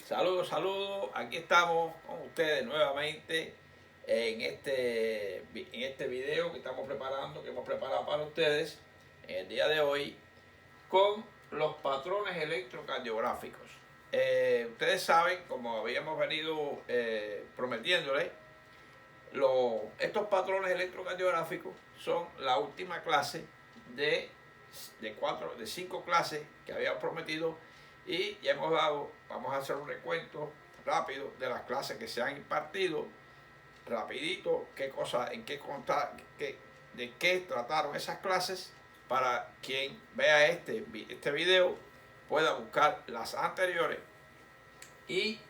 Saludos, saludos. Aquí estamos con ustedes nuevamente en este video que estamos preparando, que hemos preparado para ustedes en el día de hoy con los patrones electrocardiográficos. Ustedes saben, como habíamos venido prometiéndoles, estos patrones electrocardiográficos son la última clase de 5 clases que habíamos prometido y ya vamos a hacer un recuento rápido de las clases que se han impartido, rapidito, de qué trataron esas clases, para quien vea este video pueda buscar las anteriores. Y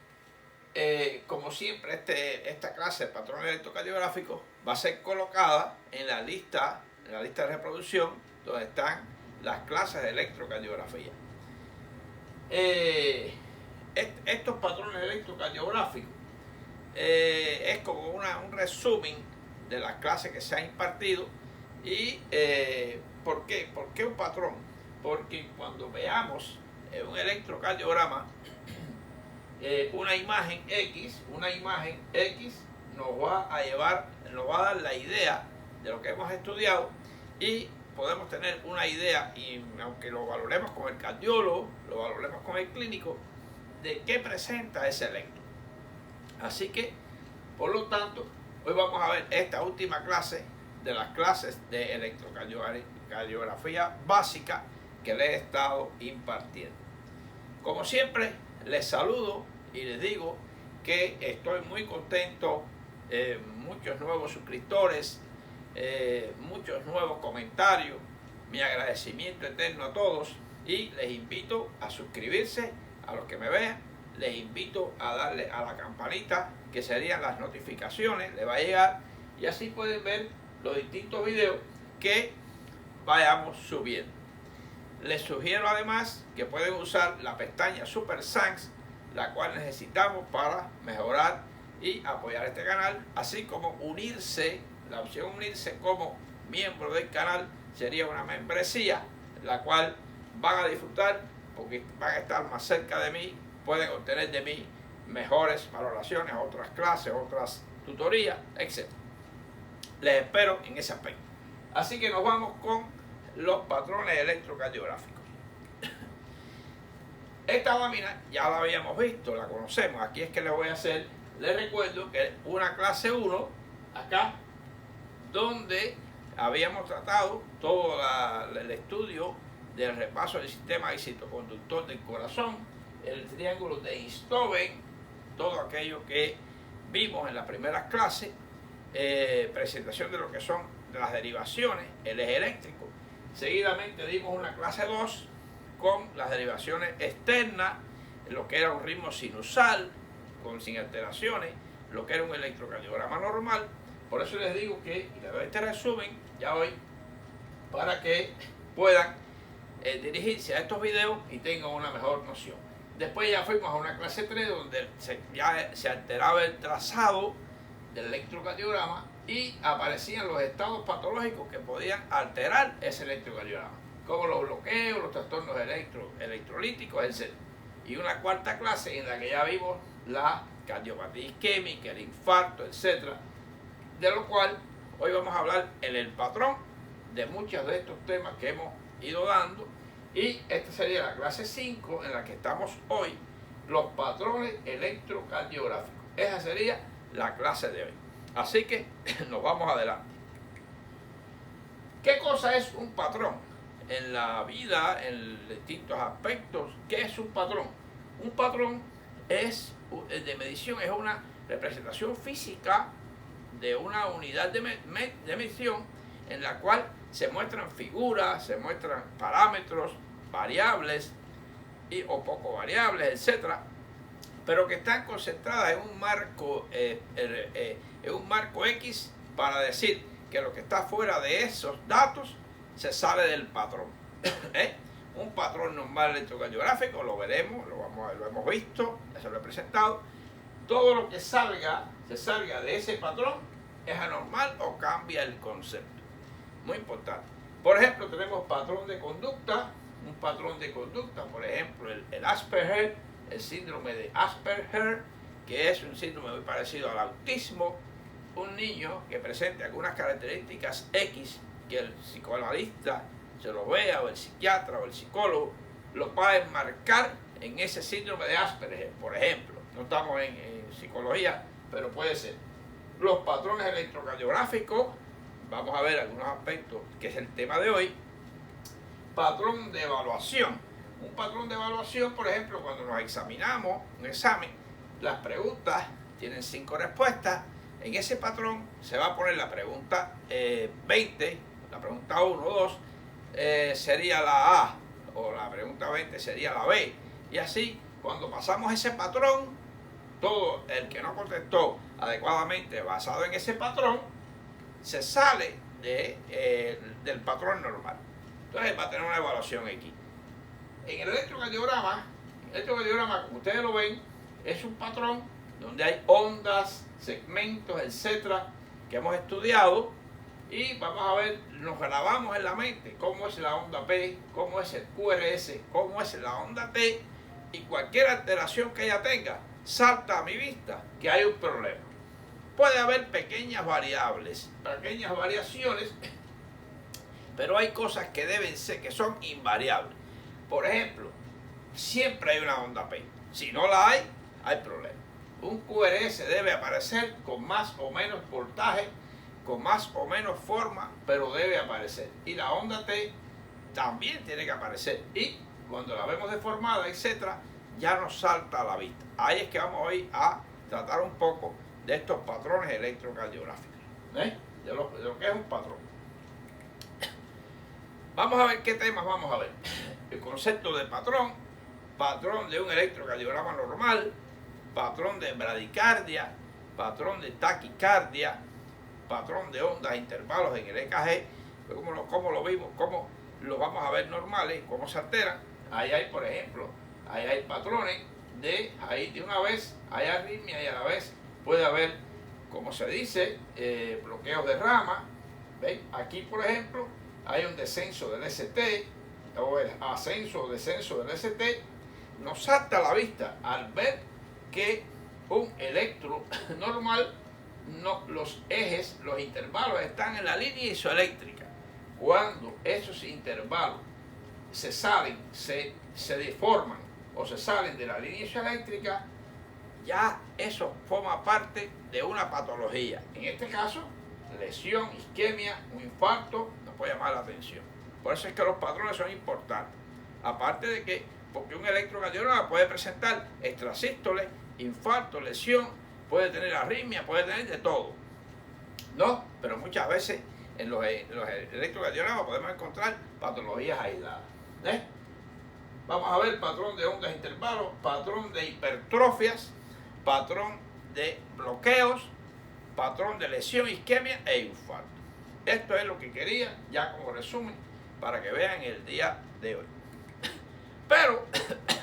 como siempre, esta clase de patrones electrocardiográficos va a ser colocada en la lista de reproducción donde están las clases de electrocardiografía. Estos patrones electrocardiográficos es como un resumen de las clases que se han impartido. Y ¿por qué? ¿Por qué un patrón? Porque cuando veamos un electrocardiograma, una imagen X nos va a dar la idea de lo que hemos estudiado, y podemos tener una idea, y aunque lo valoremos con el cardiólogo, lo valoremos con el clínico, de qué presenta ese electro. Así que, por lo tanto, hoy vamos a ver esta última clase de las clases de electrocardiografía básica que les he estado impartiendo. Como siempre, les saludo y les digo que estoy muy contento, muchos nuevos suscriptores, muchos nuevos comentarios, mi agradecimiento eterno a todos, y les invito a suscribirse a los que me vean, les invito a darle a la campanita, que serían las notificaciones, les va a llegar, y así pueden ver los distintos videos que vayamos subiendo. Les sugiero además que pueden usar la pestaña Super Thanks, la cual necesitamos para mejorar y apoyar este canal, así como unirse. La opción unirse como miembro del canal sería una membresía, la cual van a disfrutar porque van a estar más cerca de mí, pueden obtener de mí mejores valoraciones, otras clases, otras tutorías, etc. Les espero en ese aspecto. Así que nos vamos con los patrones electrocardiográficos. Esta lámina ya la habíamos visto, la conocemos. Aquí es que les voy a hacer, les recuerdo que una clase 1, acá, donde habíamos tratado todo el estudio del repaso del sistema excitoconductor del corazón, el triángulo de Einthoven, todo aquello que vimos en las primeras clases, presentación de lo que son las derivaciones, el eje eléctrico. Seguidamente dimos una clase 2 con las derivaciones externas, lo que era un ritmo sinusal sin alteraciones, lo que era un electrocardiograma normal. Por eso les digo que, y les doy este resumen ya hoy, para que puedan dirigirse a estos videos y tengan una mejor noción. Después ya fuimos a una clase 3 donde ya se alteraba el trazado del electrocardiograma y aparecían los estados patológicos que podían alterar ese electrocardiograma, como los bloqueos, los trastornos electrolíticos, etc. Y una cuarta clase en la que ya vimos la cardiopatía isquémica, el infarto, etc. De lo cual hoy vamos a hablar en el patrón de muchos de estos temas que hemos ido dando, y esta sería la clase 5 en la que estamos hoy, los patrones electrocardiográficos. Esa sería la clase de hoy. Así que nos vamos adelante. ¿Qué cosa es un patrón? En la vida, en distintos aspectos, ¿qué es un patrón? Un patrón de medición, es una representación física de una unidad de medición en la cual se muestran figuras, se muestran parámetros, variables o poco variables, etc., pero que están concentradas en un marco X, para decir que lo que está fuera de esos datos se sale del patrón. Un patrón normal electrocardiográfico, lo veremos, lo hemos visto, ya se lo he presentado. Todo lo que se salga de ese patrón es anormal o cambia el concepto. Muy importante. Por ejemplo, tenemos patrón de conducta, un patrón de conducta, por ejemplo, el Asperger el síndrome de Asperger, que es un síndrome muy parecido al autismo, un niño que presente algunas características X que el psicoanalista se lo vea, o el psiquiatra o el psicólogo, lo va a enmarcar en ese síndrome de Asperger, por ejemplo. No estamos en psicología, pero puede ser. Los patrones electrocardiográficos, vamos a ver algunos aspectos, que es el tema de hoy. Patrón de evaluación. Un patrón de evaluación, por ejemplo, cuando nos examinamos un examen, las preguntas tienen 5 respuestas. En ese patrón se va a poner la pregunta 20, la pregunta 1 o 2 sería la A, o la pregunta 20 sería la B. Y así, cuando pasamos ese patrón, todo el que no contestó adecuadamente basado en ese patrón, se sale del patrón normal. Entonces va a tener una evaluación X. En el electrocardiograma, como ustedes lo ven, es un patrón donde hay ondas, segmentos, etcétera, que hemos estudiado, y vamos a ver, nos grabamos en la mente cómo es la onda P, cómo es el QRS, cómo es la onda T, y cualquier alteración que ella tenga, salta a mi vista que hay un problema. Puede haber pequeñas variables, pequeñas variaciones, pero hay cosas que deben ser, que son invariables. Por ejemplo, siempre hay una onda P. Si no la hay, hay problema. Un QRS debe aparecer con más o menos voltaje, con más o menos forma, pero debe aparecer. Y la onda T también tiene que aparecer. Y cuando la vemos deformada, etcétera, ya nos salta a la vista. Ahí es que vamos hoy a tratar un poco de estos patrones electrocardiográficos, de lo que es un patrón. Vamos a ver qué temas vamos a ver. El concepto de patrón, patrón de un electrocardiograma normal, patrón de bradicardia, patrón de taquicardia, patrón de ondas e intervalos en el EKG, cómo lo vimos, cómo lo vamos a ver normales, cómo se alteran. Ahí hay, por ejemplo, ahí hay patrones ahí de una vez hay arritmia y a la vez puede haber, como se dice, bloqueos de rama. ¿Ven? Aquí, por ejemplo, hay un descenso del ST, o el ascenso o descenso del ST. Nos salta a la vista al ver que un electro normal, los ejes, los intervalos están en la línea isoeléctrica. Cuando esos intervalos se salen, se deforman o se salen de la línea isoeléctrica, ya eso forma parte de una patología. En este caso, lesión, isquemia, un infarto, nos puede llamar la atención. Por eso es que los patrones son importantes. Aparte de que, porque un electrocardiograma puede presentar extrasístoles, infarto, lesión, puede tener arritmia, puede tener de todo, ¿no? Pero muchas veces en los electrocardiogramas podemos encontrar patologías aisladas. Vamos a ver patrón de ondas de intervalos, patrón de hipertrofias, patrón de bloqueos, patrón de lesión, isquemia e infarto. Esto es lo que quería, ya como resumen, para que vean el día de hoy. Pero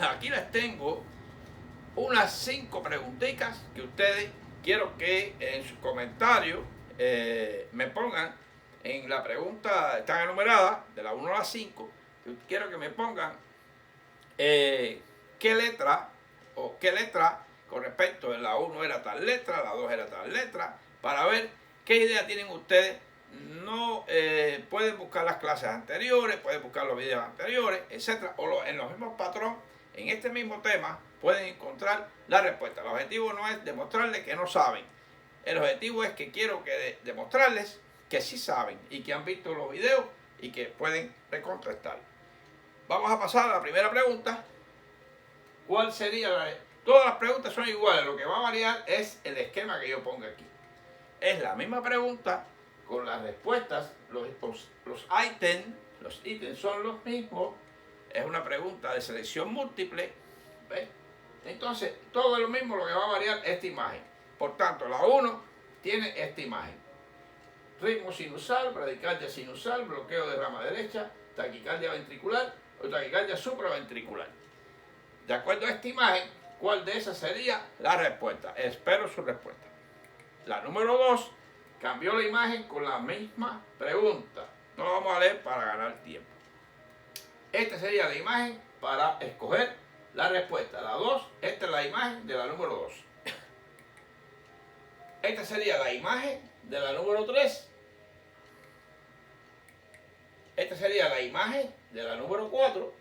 aquí les tengo unas 5 preguntitas que ustedes quiero que en sus comentarios me pongan en la pregunta, están enumeradas de la 1 a la 5, quiero que me pongan qué letra con respecto a la 1 era tal letra, la 2 era tal letra, para ver qué idea tienen ustedes. No pueden buscar las clases anteriores, pueden buscar los videos anteriores, etcétera, o en los mismos patrones, en este mismo tema pueden encontrar la respuesta. El objetivo no es demostrarles que no saben, el objetivo es que quiero demostrarles que sí saben y que han visto los videos y que pueden recontestar. Vamos a pasar a la primera pregunta. ¿Cuál sería Todas las preguntas son iguales, lo que va a variar es el esquema que yo ponga aquí. Es la misma pregunta con las respuestas, los ítems son los mismos, es una pregunta de selección múltiple, ¿ves? Entonces, todo es lo mismo, lo que va a variar es esta imagen. Por tanto, la 1 tiene esta imagen. Ritmo sinusal, bradicardia sinusal, bloqueo de rama derecha, taquicardia ventricular o taquicardia supraventricular. De acuerdo a esta imagen, ¿cuál de esas sería la respuesta? Espero su respuesta. La número 2 cambió la imagen con la misma pregunta. No lo vamos a leer para ganar tiempo. Esta sería la imagen para escoger la respuesta. La 2, esta es la imagen de la número 2. Esta sería la imagen de la número 3. Esta sería la imagen de la número 4.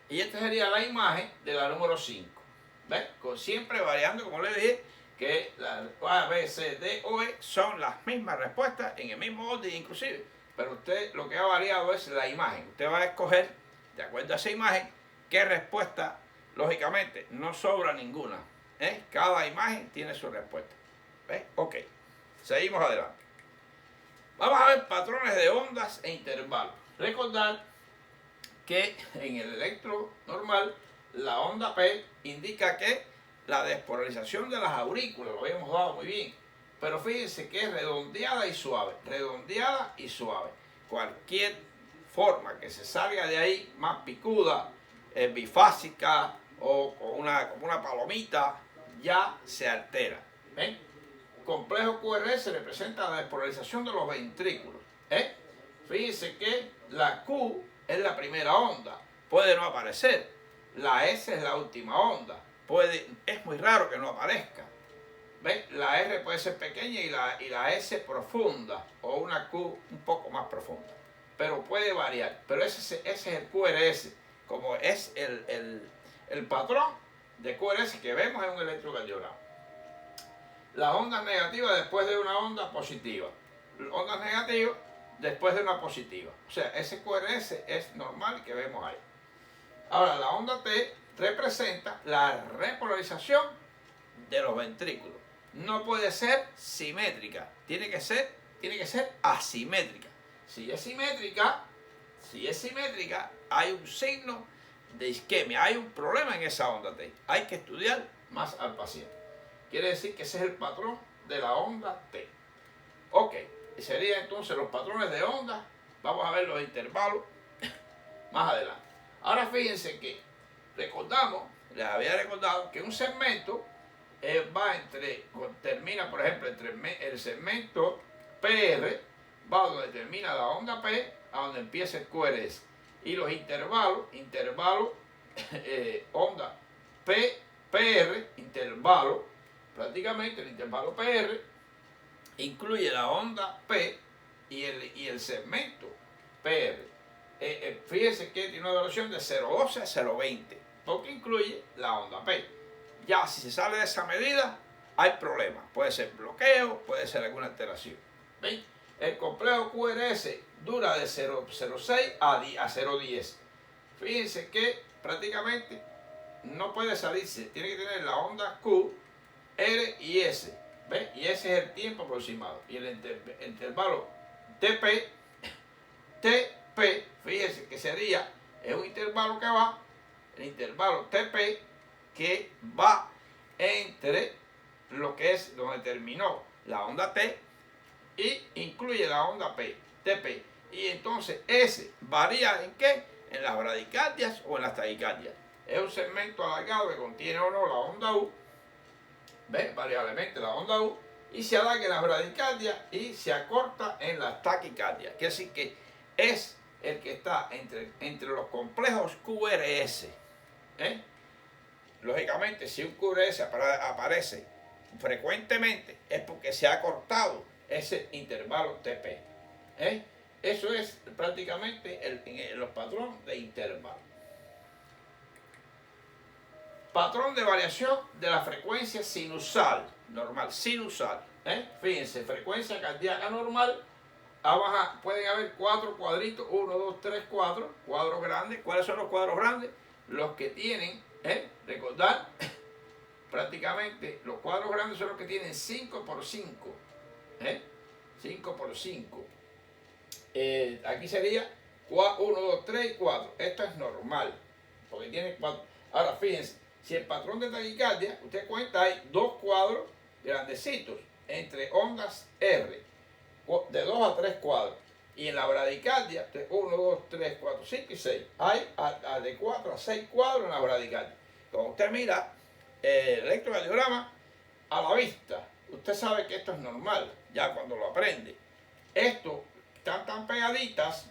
Y esta sería la imagen de la número 5. ¿Ven? Siempre variando, como les dije, que la A, B, C, D, O, E son las mismas respuestas en el mismo orden inclusive. Pero usted lo que ha variado es la imagen. Usted va a escoger, de acuerdo a esa imagen, qué respuesta. Lógicamente, no sobra ninguna. Cada imagen tiene su respuesta. ¿Ven? Ok. Seguimos adelante. Vamos a ver patrones de ondas e intervalos. Recordar que en el electro normal, la onda P indica que la despolarización de las aurículas, lo habíamos dado muy bien, pero fíjense que es redondeada y suave, redondeada y suave. Cualquier forma que se salga de ahí, más picuda, bifásica o como una palomita, ya se altera. ¿Ven? Complejo QRS representa la despolarización de los ventrículos. Fíjense que la Q es la primera onda, puede no aparecer. La S es la última onda, es muy raro que no aparezca. ¿Ven? La R puede ser pequeña y la S profunda, o una Q un poco más profunda, pero puede variar. Pero ese es el QRS, como es el patrón de QRS que vemos en un electrocardiograma. Las ondas negativas después de una onda positiva, ondas negativas después de una positiva. O sea, ese QRS es normal que vemos ahí. Ahora, la onda T representa la repolarización de los ventrículos. No puede ser simétrica, tiene que ser asimétrica. Si es simétrica, hay un signo de isquemia, hay un problema en esa onda T. Hay que estudiar más al paciente. Quiere decir que ese es el patrón de la onda T. Ok, serían entonces los patrones de onda. Vamos a ver los intervalos más adelante. Ahora fíjense que les había recordado que un segmento termina, por ejemplo, entre el segmento PR, va donde termina la onda P, a donde empieza el QRS. Y los intervalos, onda P, PR, intervalo, prácticamente el intervalo PR incluye la onda P y el segmento PR. Fíjense que tiene una duración de 0,12 a 0,20, porque incluye la onda P. Ya si se sale de esa medida, hay problemas. Puede ser bloqueo, puede ser alguna alteración. ¿Ven? El complejo QRS dura de 0,06 a 0,10. Fíjense que prácticamente no puede salirse. Tiene que tener la onda Q, R y S. ¿Ven? Y ese es el tiempo aproximado. Y el intervalo TP, fíjense que es un intervalo que va, el intervalo TP, que va entre lo que es donde terminó la onda T y incluye la onda P, TP. Y entonces ese varía en qué, en las bradicardias o en las taquicardias. Es un segmento alargado que contiene o no la onda U, ¿ven? Variablemente la onda U, y se alarga en las bradicardias y se acorta en las taquicardias. Quiere decir que es el que está entre los complejos QRS. Lógicamente, si un QRS aparece frecuentemente, es porque se ha cortado ese intervalo TP. Eso es prácticamente los patrones de intervalo. Patrón de variación de la frecuencia sinusal, normal, sinusal. Fíjense, frecuencia cardíaca normal, pueden haber 4 cuadritos, 1, 2, 3, 4, cuadros grandes. ¿Cuáles son los cuadros grandes? Los que tienen, recordar, prácticamente los cuadros grandes son los que tienen 5 por 5. 5 por 5. Aquí sería 1, 2, 3, 4. Esto es normal, porque tiene 4. Ahora fíjense, si el patrón de taquicardia, usted cuenta, hay 2 cuadros grandecitos entre ondas R, de 2 a 3 cuadros. Y en la bradicardia, 1, 2, 3, 4, 5 y 6. Hay de 4 a 6 cuadros en la bradicardia. Cuando usted mira el electrocardiograma a la vista, usted sabe que esto es normal, ya cuando lo aprende. Esto están tan pegaditas,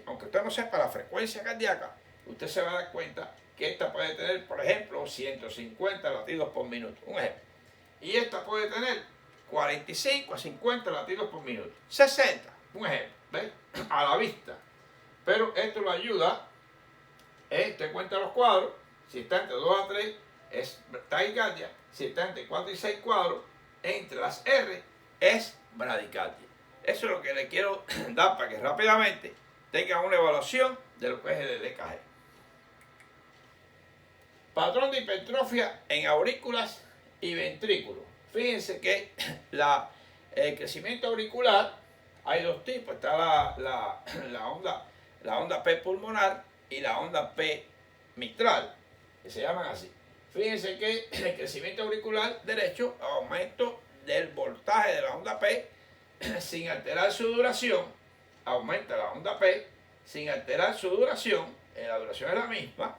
aunque usted no sepa la frecuencia cardíaca, usted se va a dar cuenta que esta puede tener, por ejemplo, 150 latidos por minuto, un ejemplo. Y esta puede tener 45 a 50 latidos por minuto, 60, un ejemplo, ¿ves? A la vista. Pero esto lo ayuda, usted cuenta los cuadros, si está entre 2 a 3 es taquicardia, si está entre 4 y 6 cuadros, entre las R es bradicardia. Eso es lo que le quiero dar para que rápidamente tengan una evaluación de lo que es el EKG. Patrón de hipertrofia en aurículas y ventrículos. Fíjense que el crecimiento auricular hay dos tipos. Está la onda P pulmonar y la onda P mitral, que se llaman así. Fíjense que el crecimiento auricular derecho, aumento del voltaje de la onda P sin alterar su duración, aumenta la onda P sin alterar su duración, la duración es la misma,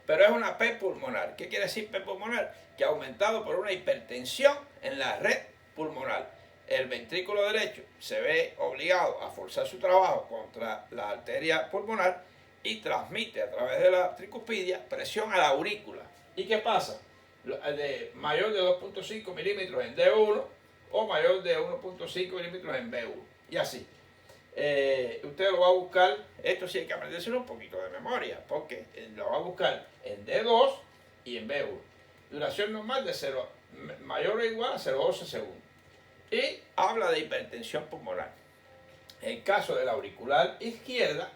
pero es una P pulmonar. ¿Qué quiere decir P pulmonar? Que ha aumentado por una hipertensión en la red pulmonar. El ventrículo derecho se ve obligado a forzar su trabajo contra la arteria pulmonar y transmite a través de la tricuspidia presión a la aurícula. ¿Y qué pasa? De mayor de 2.5 milímetros en D1 o mayor de 1.5 milímetros en B1. Y así. Usted lo va a buscar, esto sí hay que aprendérselo un poquito de memoria, porque lo va a buscar en D2 y en B1. Duración normal de 0, mayor o igual a 0,12 segundos. Y habla de hipertensión pulmonar. En el caso de la auricular izquierda,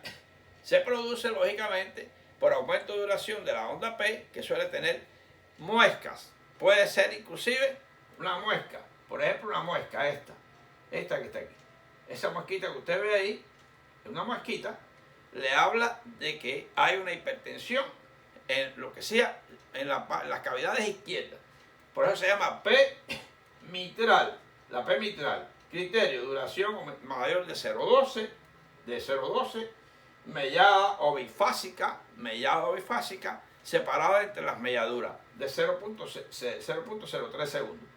se produce lógicamente por aumento de duración de la onda P, que suele tener muescas. Puede ser inclusive una muesca, por ejemplo una muesca esta que está aquí. Esa muesquita que usted ve ahí, una muesquita, le habla de que hay una hipertensión en lo que sea, en las cavidades izquierdas. Por eso se llama P mitral, la P mitral. Criterio, duración mayor de 0,12, mellada o bifásica, separada entre las melladuras de 0.03 segundos.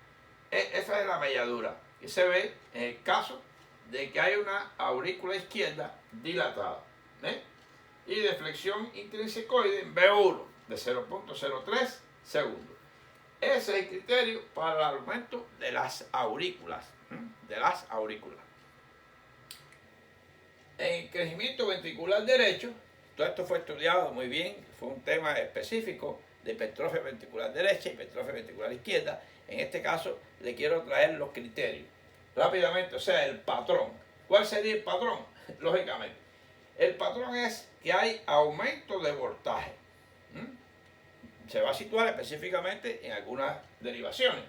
Esa es la melladura que se ve en el caso de que hay una aurícula izquierda dilatada. Y de flexión intrínsecoide en B1 de 0.03 segundos. Ese es el criterio para el aumento de las aurículas. En el crecimiento ventricular derecho, todo esto fue estudiado muy bien, fue un tema específico de hipertrofia ventricular derecha y hipertrofia ventricular izquierda. En este caso, le quiero traer los criterios rápidamente, o sea, el patrón. ¿Cuál sería el patrón? Lógicamente, el patrón es que hay aumento de voltaje. Se va a situar específicamente en algunas derivaciones.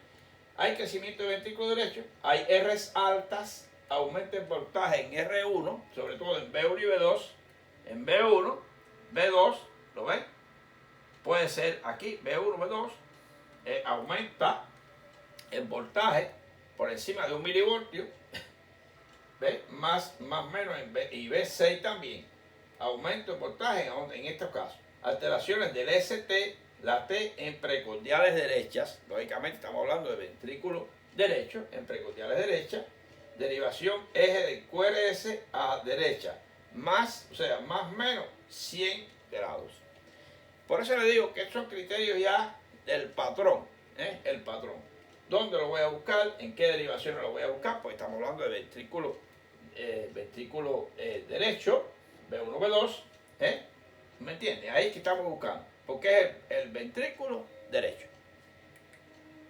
Hay crecimiento de ventrículo derecho, hay R's altas, aumento de voltaje en R1, sobre todo en B1 y B2, en B1, B2, ¿lo ven? Puede ser aquí, B1, B2, aumenta el voltaje por encima de 1 milivoltio, ¿ve? Más menos en B, y B6 también, aumento de voltaje en estos casos. Alteraciones del ST, la T en precordiales derechas, lógicamente estamos hablando de ventrículo derecho, en precordiales derechas, derivación eje del QRS a derecha, más menos 100 grados. Por eso le digo que estos son criterios ya del patrón, el patrón. ¿Dónde lo voy a buscar? ¿En qué derivaciones lo voy a buscar? Pues estamos hablando de ventrículo derecho, B1, B2, ¿me entiende? Ahí es que estamos buscando, porque es el ventrículo derecho.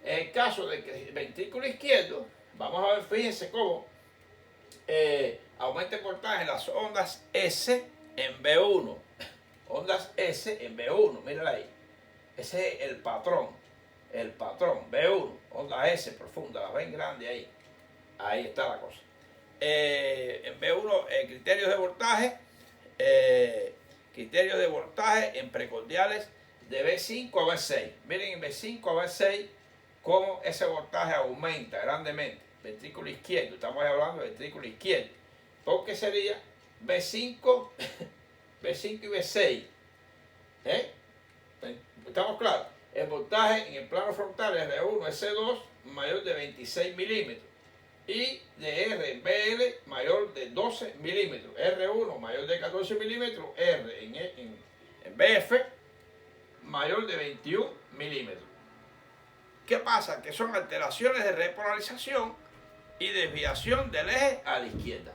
En el caso del ventrículo izquierdo, vamos a ver, fíjense cómo aumenta el voltaje en las ondas S en B1. Ondas S en B1, mírala ahí. Ese es el patrón. El patrón, B1, onda S profunda, la ven grande ahí. Ahí está la cosa. En B1, criterios de voltaje en precordiales de B5 a B6. Miren en B5 a B6 cómo ese voltaje aumenta grandemente. Ventrículo izquierdo, estamos hablando de ventrículo izquierdo. Porque sería B5, B5 y B6. ¿Estamos claros? El voltaje en el plano frontal es R1, S2 mayor de 26 milímetros. y de RBL mayor de 12 milímetros, R1 mayor de 14 milímetros, R en BF mayor de 21 milímetros. ¿Qué pasa? Que son alteraciones de repolarización y desviación del eje a la izquierda.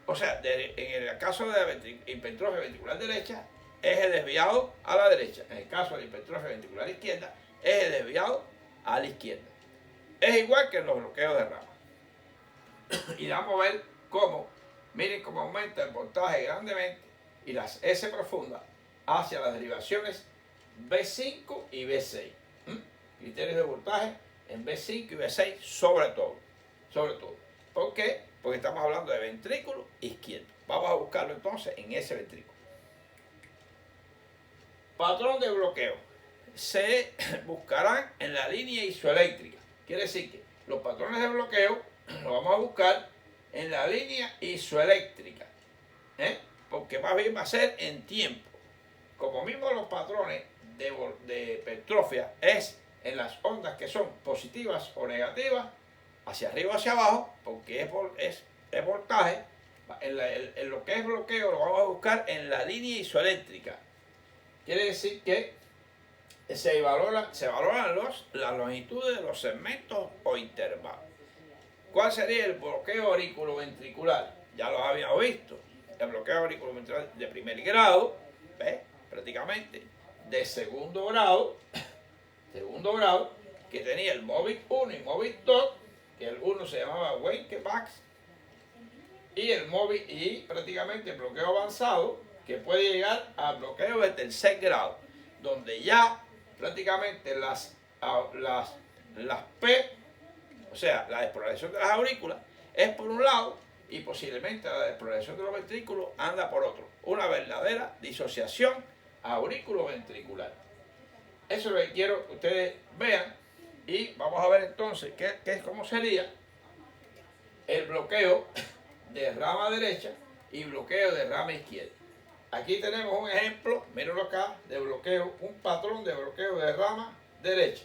O sea, en el caso de la hipertrofia ventricular derecha, eje desviado a la derecha. En el caso de la hipertrofia ventricular izquierda, eje desviado a la izquierda. Es igual que en los bloqueos de rama. Y vamos a ver cómo, miren cómo aumenta el voltaje grandemente y las S profundas hacia las derivaciones B5 y B6. Criterios de voltaje en B5 y B6 sobre todo. ¿Por qué? Porque estamos hablando de ventrículo izquierdo. Vamos a buscarlo entonces en ese ventrículo. Patrón de bloqueo. Se buscarán en la línea isoeléctrica. Quiere decir que los patrones de bloqueo los vamos a buscar en la línea isoeléctrica. Porque más bien va a ser en tiempo. Como mismo los patrones de hipertrofia es en las ondas que son positivas o negativas, hacia arriba o hacia abajo, porque es voltaje. En lo que es bloqueo lo vamos a buscar en la línea isoeléctrica. Quiere decir que se valoran las longitudes de los segmentos o intervalos. ¿Cuál sería el bloqueo auriculoventricular? Ya lo habíamos visto. El bloqueo auriculoventricular de primer grado, ¿ves? Prácticamente de segundo grado, que tenía el móvil 1 y móvil 2, que el 1 se llamaba Wenckebach, y prácticamente el bloqueo avanzado, que puede llegar al bloqueo de tercer grado, donde ya prácticamente las P, o sea, la despolarización de las aurículas, es por un lado y posiblemente la despolarización de los ventrículos anda por otro. Una verdadera disociación auriculoventricular. Eso es lo que quiero que ustedes vean y vamos a ver entonces cómo sería el bloqueo de rama derecha y bloqueo de rama izquierda. Aquí tenemos un ejemplo, mírenlo acá, de bloqueo, un patrón de bloqueo de rama derecha.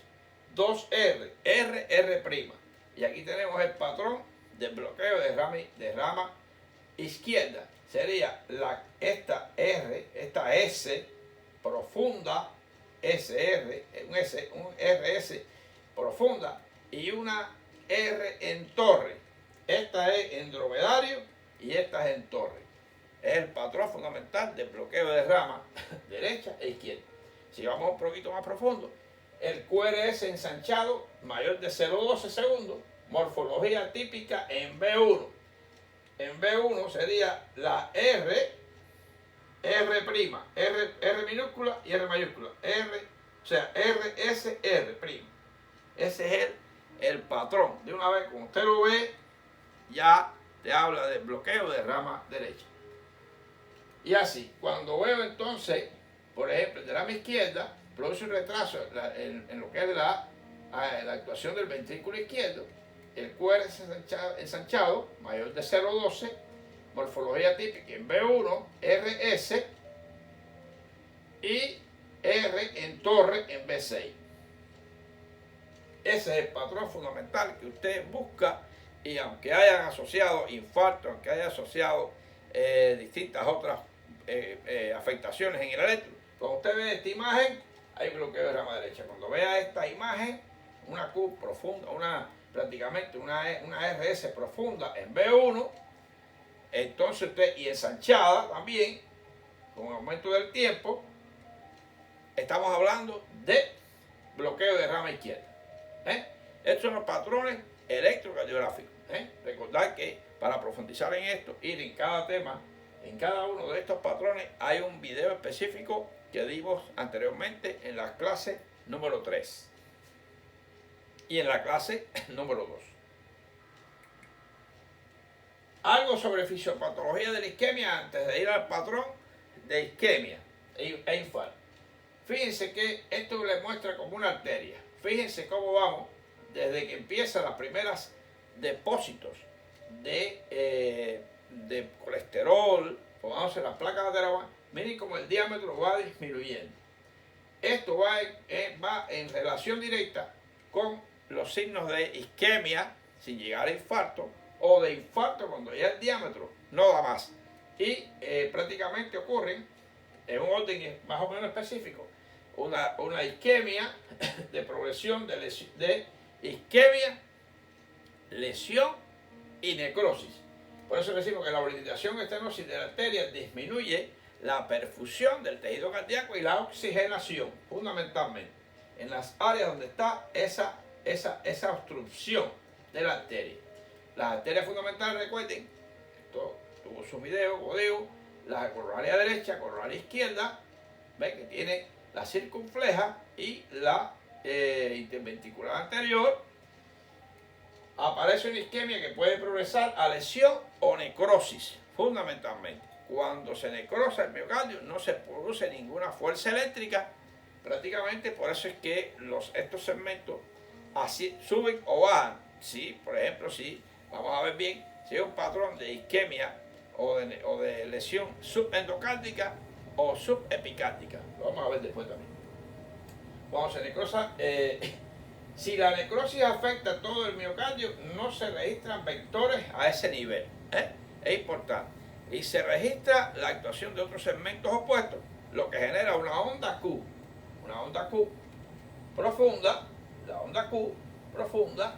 2R, R'. Y aquí tenemos el patrón de bloqueo de rama izquierda. Sería esta R, esta S profunda, SR, un RS profunda y una R en torre. Esta es en dromedario y esta es en torre. Es el patrón fundamental del bloqueo de rama derecha e izquierda. Si vamos un poquito más profundo, el QRS ensanchado mayor de 0,12 segundos, morfología típica en B1. En B1 sería la R minúscula y R mayúscula. O sea, RSR'. Ese es el patrón. De una vez, como usted lo ve, ya te habla del bloqueo de rama derecha. Y así, cuando veo entonces, por ejemplo, el de rama izquierda, produce un retraso en lo que es la actuación del ventrículo izquierdo, el QRS ensanchado, mayor de 0,12, morfología típica en B1, RS, y R en torre en B6. Ese es el patrón fundamental que usted busca y aunque hayan asociado infarto, aunque hayan asociado distintas otras afectaciones en el electro, cuando usted ve esta imagen, hay bloqueo de rama derecha. Cuando vea esta imagen, una Q profunda, prácticamente una RS profunda en B1, entonces usted, y ensanchada también, con aumento del tiempo, estamos hablando de bloqueo de rama izquierda. Estos son los patrones electrocardiográficos. Recordad que para profundizar en esto, ir en cada tema, en cada uno de estos patrones, hay un video específico que dimos anteriormente en la clase número 3 y en la clase número 2. Algo sobre fisiopatología de la isquemia antes de ir al patrón de isquemia e infarto. Fíjense que esto le muestra como una arteria. Fíjense cómo vamos desde que empiezan las primeras depósitos de colesterol, formándose las placas laterales. Miren cómo el diámetro va disminuyendo. Esto va en relación directa con los signos de isquemia, sin llegar a infarto, o de infarto cuando ya el diámetro no da más. Y prácticamente ocurren, en un orden más o menos específico, una isquemia de progresión de isquemia, lesión y necrosis. Por eso decimos que la obliteración estenosis de la arteria disminuye la perfusión del tejido cardíaco y la oxigenación, fundamentalmente, en las áreas donde está esa obstrucción de la arteria. Las arterias fundamentales, recuerden, esto tuvo su video, como digo, la coronaria derecha, coronaria izquierda, ¿ven? Que tiene la circunfleja y la interventricular anterior. Aparece una isquemia que puede progresar a lesión o necrosis, fundamentalmente. Cuando se necrosa el miocardio no se produce ninguna fuerza eléctrica, prácticamente por eso es que estos segmentos así suben o bajan. Si, por ejemplo, si vamos a ver bien, si hay un patrón de isquemia o de lesión subendocárdica o subepicárdica, lo vamos a ver después también. Cuando se necrosa, si la necrosis afecta todo el miocardio, no se registran vectores a ese nivel. Es importante. Y se registra la actuación de otros segmentos opuestos, lo que genera una onda Q. Una onda Q profunda, la onda Q profunda,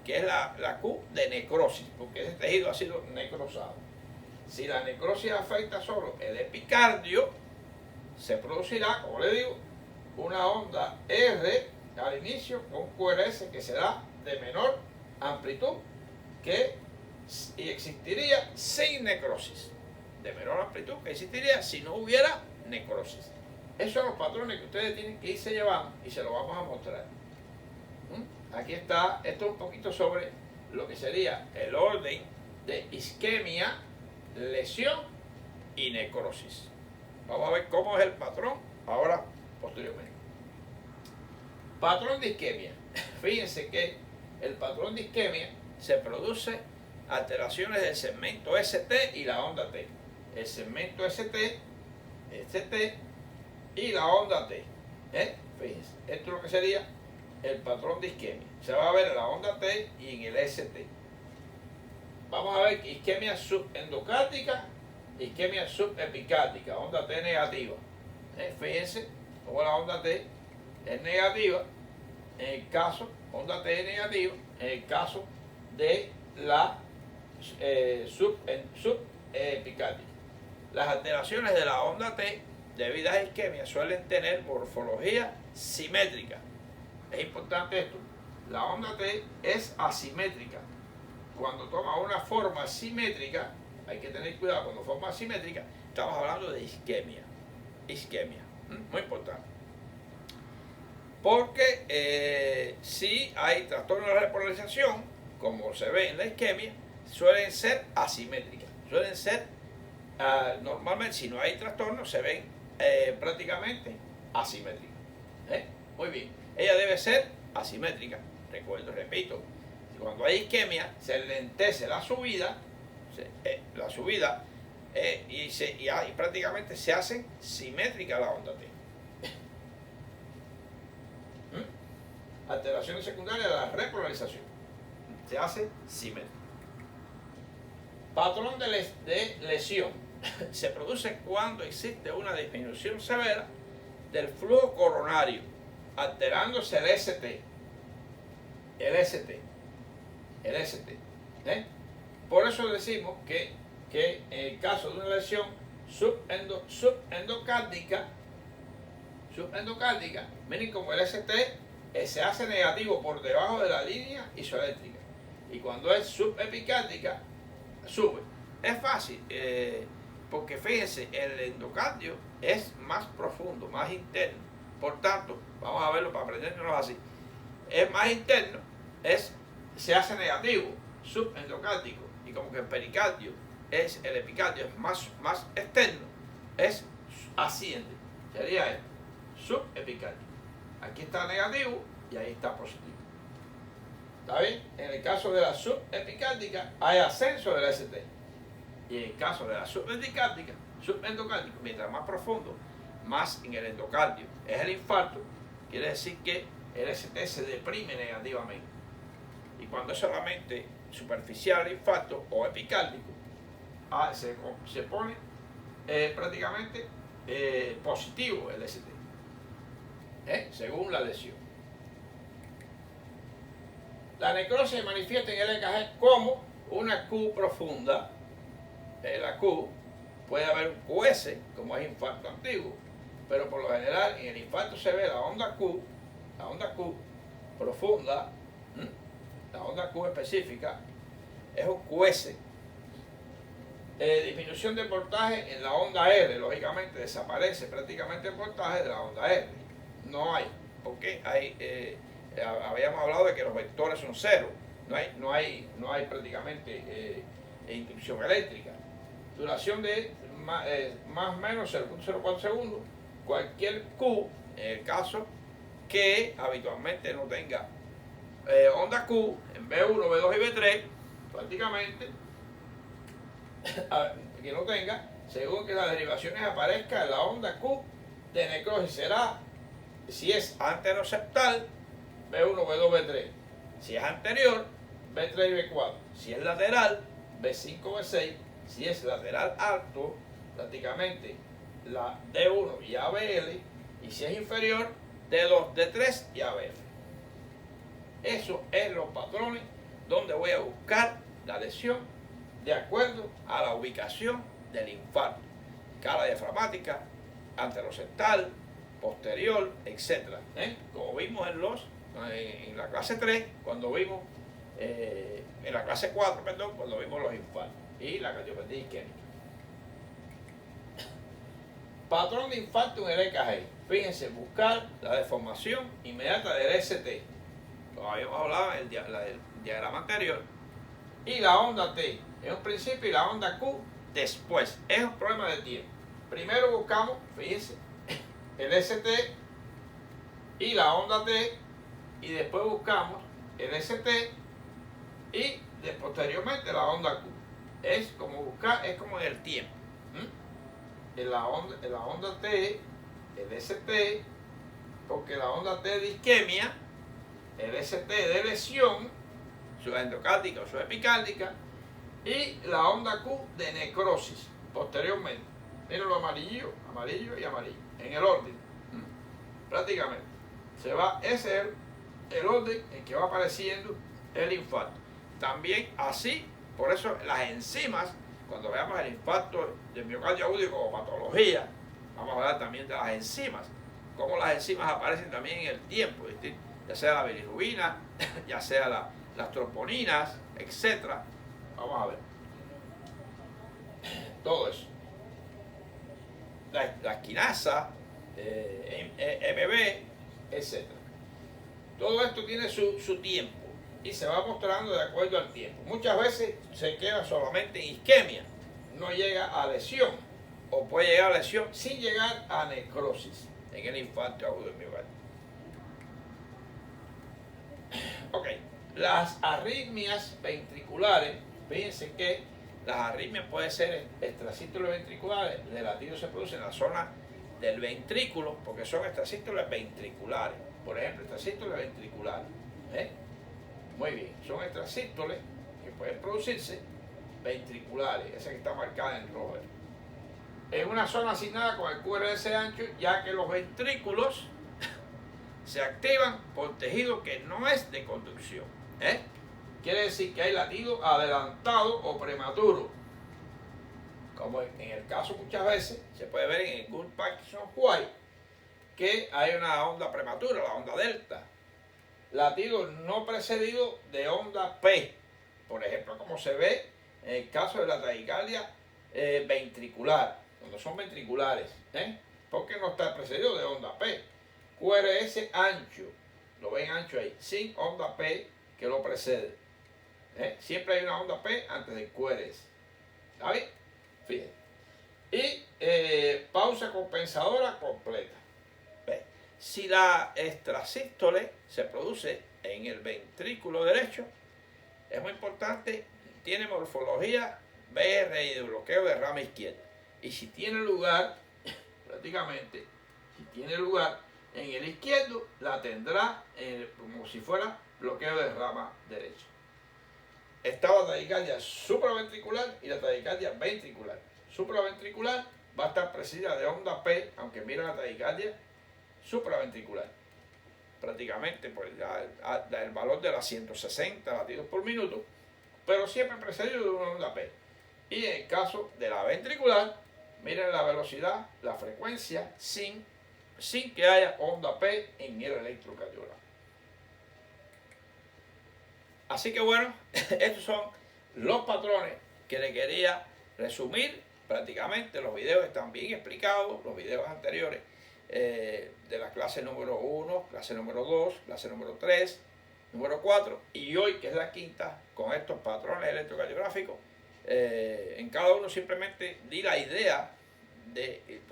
que es la Q de necrosis, porque ese tejido ha sido necrosado. Si la necrosis afecta solo el epicardio, se producirá, como le digo, una onda R al inicio con QRS que será de menor amplitud y existiría sin necrosis. De menor amplitud que existiría si no hubiera necrosis. Esos son los patrones que ustedes tienen que irse llevando y se los vamos a mostrar. Aquí está, esto un poquito sobre lo que sería el orden de isquemia, lesión y necrosis. Vamos a ver cómo es el patrón ahora posteriormente. Patrón de isquemia. Fíjense que el patrón de isquemia se produce alteraciones del segmento ST y la onda T. El segmento ST y la onda T. Fíjense, esto es lo que sería el patrón de isquemia. Se va a ver en la onda T y en el ST. Vamos a ver isquemia subendocárdica, isquemia subepicárdica, onda T negativa. Fíjense cómo la onda T es negativa en el caso, onda T negativa, en el caso de la subepicárdica. Las alteraciones de la onda T debidas a isquemia suelen tener morfología simétrica. Es importante esto. La onda T es asimétrica. Cuando toma una forma simétrica, hay que tener cuidado, cuando forma asimétrica, estamos hablando de isquemia. Isquemia, muy importante. Porque si hay trastorno de repolarización, como se ve en la isquemia, suelen ser asimétricas. Suelen ser, normalmente si no hay trastorno, se ven prácticamente asimétricas. Muy bien. Ella debe ser asimétrica. Recuerdo, repito, cuando hay isquemia, se lentece la subida, y prácticamente se hacen simétricas la onda T. Alteraciones secundarias de la repolarización. Se hace simétrica. Patrón de lesión. Se produce cuando existe una disminución severa del flujo coronario, alterándose el ST. Por eso decimos que en el caso de una lesión subendocárdica, miren como el ST se hace negativo por debajo de la línea isoeléctrica, y cuando es subepicárdica sube. Es fácil, porque fíjense, el endocardio es más profundo, más interno. Por tanto, vamos a verlo para aprendernos así. Es más interno, se hace negativo, subendocárdico, y como que el pericardio el epicardio es más externo, asciende. Sería esto, subepicardio. Aquí está negativo y ahí está positivo. ¿Está bien? En el caso de la subepicárdica hay ascenso del ST. Y en el caso de la subendocárdica, mientras más profundo, más en el endocardio es el infarto, quiere decir que el ST se deprime negativamente. Y cuando es solamente superficial el infarto o epicárdico, se pone prácticamente positivo el ST, según la lesión. La necrosis se manifiesta en el EKG como una Q profunda. La Q puede haber un QS, como es infarto antiguo, pero por lo general en el infarto se ve la onda Q profunda, la onda Q específica, es un QS. Disminución del voltaje en la onda R, lógicamente desaparece prácticamente el voltaje de la onda R. No hay, porque habíamos hablado de que los vectores son cero, no hay prácticamente inducción eléctrica. Duración de más o menos 0.04 segundos, cualquier Q, en el caso que habitualmente no tenga onda Q en B1, B2 y B3, prácticamente que no tenga, según que las derivaciones aparezcan en la onda Q de necrosis, será, si es anteroseptal, B1, B2, B3, si es anterior, B3 y B4, si es lateral, B5, B6, si es lateral alto, prácticamente la D1 y ABL, y si es inferior, D2, D3 y ABF. Eso es los patrones donde voy a buscar la lesión de acuerdo a la ubicación del infarto. Escala diafragmática, anteroseptal, posterior, etc. Como vimos en la clase 3, cuando vimos, en la clase 4, perdón, cuando vimos los infartos y la cardiopatía isquémica. Patrón de infarto en el EKG. Fíjense, buscar la deformación inmediata del ST. Como habíamos hablado en el diagrama anterior. Y la onda T en un principio y la onda Q después. Es un problema de tiempo. Primero buscamos, fíjense, el ST y la onda T, y después buscamos el ST y posteriormente la onda Q. Es como buscar, es como en el tiempo. En la onda T, el ST, porque la onda T de isquemia, el ST de lesión, su endocárdica o su epicárdica, y la onda Q de necrosis, posteriormente. Miren lo amarillo, amarillo y amarillo, en el orden, prácticamente. Ese es el orden en que va apareciendo el infarto. También así, por eso las enzimas, cuando veamos el infarto del miocardio agudo como patología, vamos a hablar también de las enzimas, cómo las enzimas aparecen también en el tiempo, ¿viste? Ya sea la bilirrubina, ya sea las troponinas, etc. Vamos a ver todo eso. La quinasa, MB, etc. Todo esto tiene su tiempo y se va mostrando de acuerdo al tiempo. Muchas veces se queda solamente en isquemia, no llega a lesión, o puede llegar a lesión sin llegar a necrosis en el infarto agudo del miocardio. Ok, las arritmias ventriculares, fíjense que las arritmias pueden ser extrasístoles ventriculares, el latido se produce en la zona del ventrículo, porque son extrasístoles ventriculares, por ejemplo, extrasístoles ventriculares. Muy bien, son extrasístoles que pueden producirse ventriculares, esa que está marcada en rojo. En una zona asignada con el QRS ancho, ya que los ventrículos se activan por tejido que no es de conducción. Quiere decir que hay latido adelantado o prematuro. Como en el caso muchas veces se puede ver en el Gould-Parkinson-White, que hay una onda prematura, la onda delta. Latido no precedido de onda P, por ejemplo, como se ve en el caso de la taquicardia ventricular, cuando son ventriculares, porque no está precedido de onda P. QRS ancho, lo ven ancho ahí, sin onda P que lo precede. Siempre hay una onda P antes del QRS. ¿Está bien? Fíjense. Y pausa compensadora completa. Si la extrasístole se produce en el ventrículo derecho, es muy importante, tiene morfología BRI de bloqueo de rama izquierda. Y si tiene lugar, prácticamente, si tiene lugar en el izquierdo la tendrá como si fuera bloqueo de rama derecha. Está la taquicardia supraventricular y la taquicardia ventricular. Supraventricular va a estar precedida de onda P, aunque mira la taquicardia supraventricular. Prácticamente pues, da el valor de las 160 latidos por minuto, pero siempre precedido de una onda P. Y en el caso de la ventricular, miren la velocidad, la frecuencia, sin que haya onda P en el electrocardiograma. Así que bueno, estos son los patrones que le quería resumir. Prácticamente los videos están bien explicados, los videos anteriores de la clase número 1, clase número 2, clase número 3, número 4 y hoy que es la quinta con estos patrones electrocardiográficos. En cada uno simplemente di la idea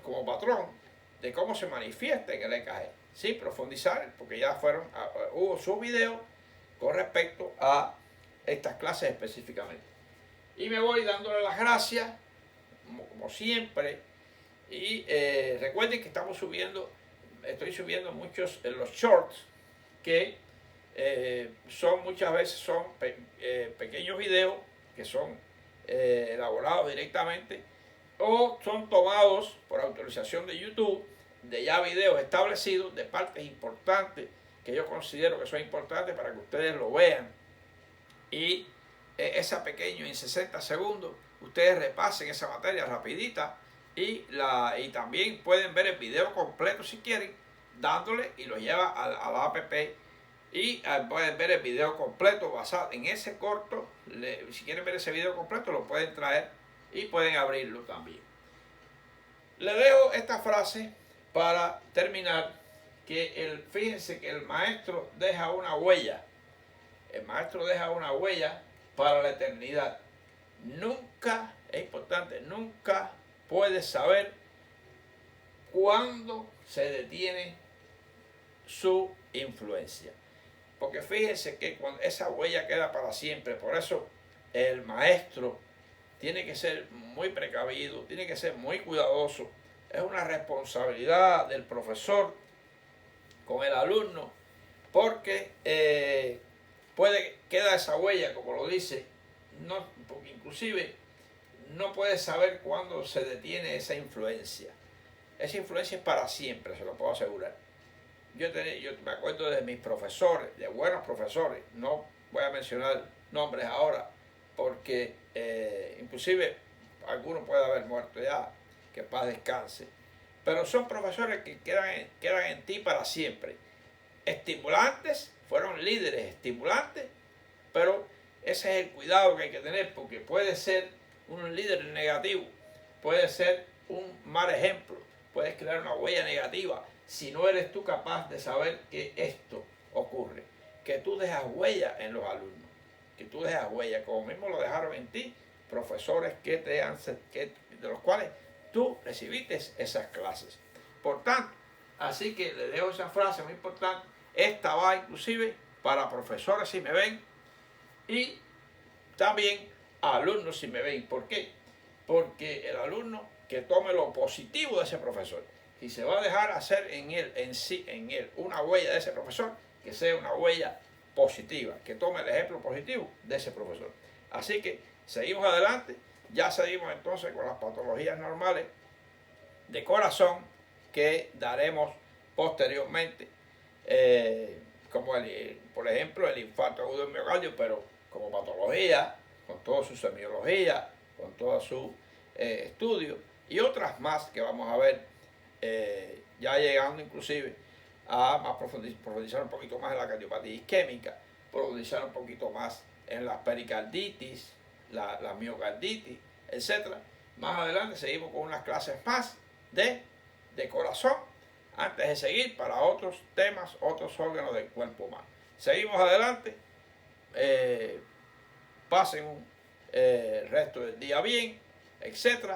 como patrón de cómo se manifiesta en el EKG, sin profundizar, porque ya hubo sus videos con respecto a estas clases específicamente. Y me voy dándole las gracias, como siempre, y recuerden que estoy subiendo muchos los shorts, que muchas veces son pequeños videos que son elaborados directamente o son tomados por autorización de YouTube de ya videos establecidos de partes importantes que yo considero que son importantes para que ustedes lo vean y esa pequeño en 60 segundos ustedes repasen esa materia rapidita y también pueden ver el video completo si quieren dándole y lo lleva a la app y pueden ver el video completo basado en ese corto. Si quieren ver ese video completo lo pueden traer y pueden abrirlo también. Le dejo esta frase para terminar, fíjense que el maestro deja una huella. El maestro deja una huella para la eternidad. Nunca, es importante, nunca puedes saber cuándo se detiene su influencia. Porque fíjense que cuando esa huella queda para siempre, por eso el maestro tiene que ser muy precavido, tiene que ser muy cuidadoso. Es una responsabilidad del profesor con el alumno, porque queda esa huella, como lo dice, porque inclusive no puedes saber cuándo se detiene esa influencia. Esa influencia es para siempre, se lo puedo asegurar. Yo me acuerdo de mis profesores, de buenos profesores, no voy a mencionar nombres ahora, porque inclusive alguno puede haber muerto ya, que paz descanse, pero son profesores que quedan en ti para siempre. Estimulantes, fueron líderes estimulantes, pero ese es el cuidado que hay que tener, porque puede ser un líder negativo, puede ser un mal ejemplo, puedes crear una huella negativa si no eres tú capaz de saber que esto ocurre, que tú dejas huella en los alumnos, que tú dejas huella, como mismo lo dejaron en ti, profesores de los cuales tú recibiste esas clases. Por tanto, así que le dejo esa frase muy importante. Esta va inclusive para profesores si me ven y también a alumnos si me ven. ¿Por qué? Porque el alumno que tome lo positivo de ese profesor y se va a dejar hacer en él una huella de ese profesor, que sea una huella positiva, que tome el ejemplo positivo de ese profesor. Así que seguimos adelante, ya seguimos entonces con las patologías normales de corazón que daremos posteriormente, como por ejemplo el infarto agudo del miocardio, pero como patología, con toda su semiología, con todo su estudio y otras más que vamos a ver, ya llegando inclusive a profundizar un poquito más en la cardiopatía isquémica, profundizar un poquito más en la pericarditis, la miocarditis, etc. Más adelante seguimos con unas clases más de corazón, antes de seguir para otros temas, otros órganos del cuerpo humano. Seguimos adelante, pasen un resto del día bien, etc.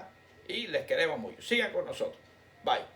Y les queremos mucho. Sigan con nosotros. Bye.